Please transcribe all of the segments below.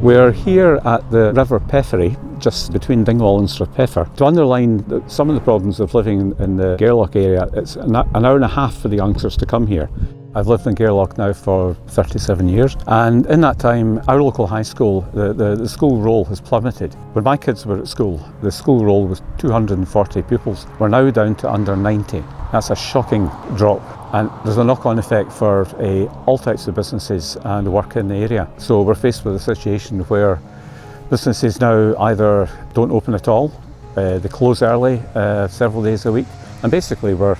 We're here at the River Peffery, just between Dingwall and Strathpeffer. To underline some of the problems of living in the Gairloch area, it's an hour and a half for the youngsters to come here. I've lived in Gairloch now for 37 years, and in that time our local high school, the school roll has plummeted. When my kids were at school, the school roll was 240 pupils. We're now down to under 90. That's a shocking drop, and there's a knock-on effect for all types of businesses and work in the area. So we're faced with a situation where businesses now either don't open at all, they close early several days a week, and basically we're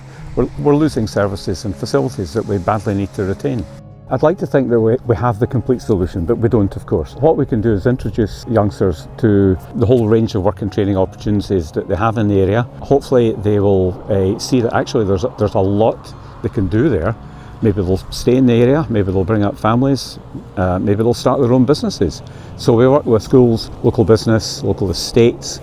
losing services and facilities that we badly need to retain. I'd like to think that we have the complete solution, but we don't, of course. What we can do is introduce youngsters to the whole range of work and training opportunities that they have in the area. Hopefully they will see that actually there's a lot they can do there. Maybe they'll stay in the area, maybe they'll bring up families, maybe they'll start their own businesses. So we work with schools, local business, local estates,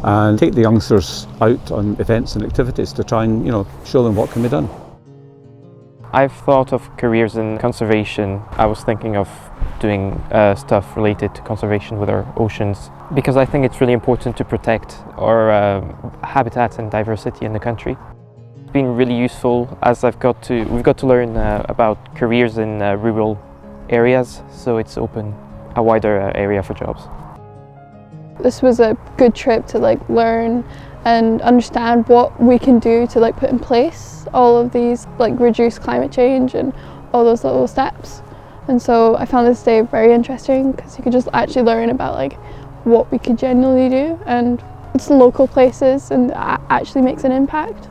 and take the youngsters out on events and activities to try and show them what can be done. I've thought of careers in conservation. I was thinking of doing stuff related to conservation with our oceans, because I think it's really important to protect our habitats and diversity in the country. It's been really useful as we've got to learn about careers in rural areas, so it's opened a wider area for jobs. This was a good trip to learn and understand what we can do to put in place all of these reduce climate change and all those little steps. And so I found this day very interesting because you could just actually learn about what we could genuinely do, and it's local places and it actually makes an impact.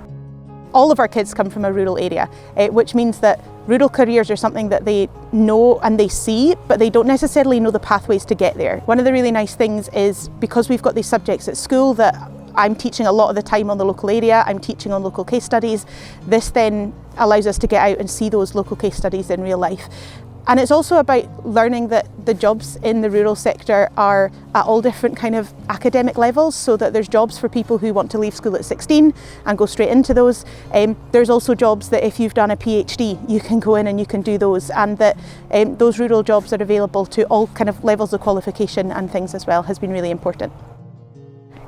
All of our kids come from a rural area, which means that rural careers are something that they know and they see, but they don't necessarily know the pathways to get there. One of the really nice things is, because we've got these subjects at school that I'm teaching a lot of the time on the local area, I'm teaching on local case studies, this then allows us to get out and see those local case studies in real life. And it's also about learning that the jobs in the rural sector are at all different kind of academic levels, so that there's jobs for people who want to leave school at 16 and go straight into those. There's also jobs that if you've done a PhD, you can go in and you can do those, and that those rural jobs are available to all kind of levels of qualification and things as well has been really important.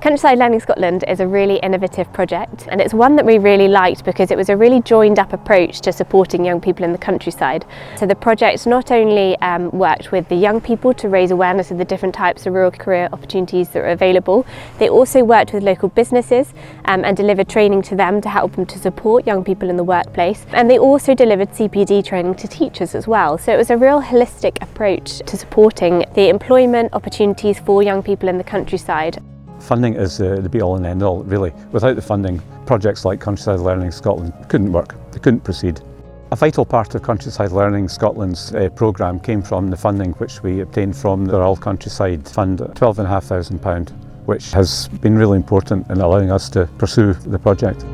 Countryside Learning Scotland is a really innovative project, and it's one that we really liked because it was a really joined up approach to supporting young people in the countryside. So the project not only worked with the young people to raise awareness of the different types of rural career opportunities that are available, they also worked with local businesses and delivered training to them to help them to support young people in the workplace, and they also delivered CPD training to teachers as well. So it was a real holistic approach to supporting the employment opportunities for young people in the countryside. Funding is the be-all and end-all, really. Without the funding, projects like Countryside Learning Scotland couldn't work, they couldn't proceed. A vital part of Countryside Learning Scotland's programme came from the funding which we obtained from the Royal Countryside Fund, £12,500, which has been really important in allowing us to pursue the project.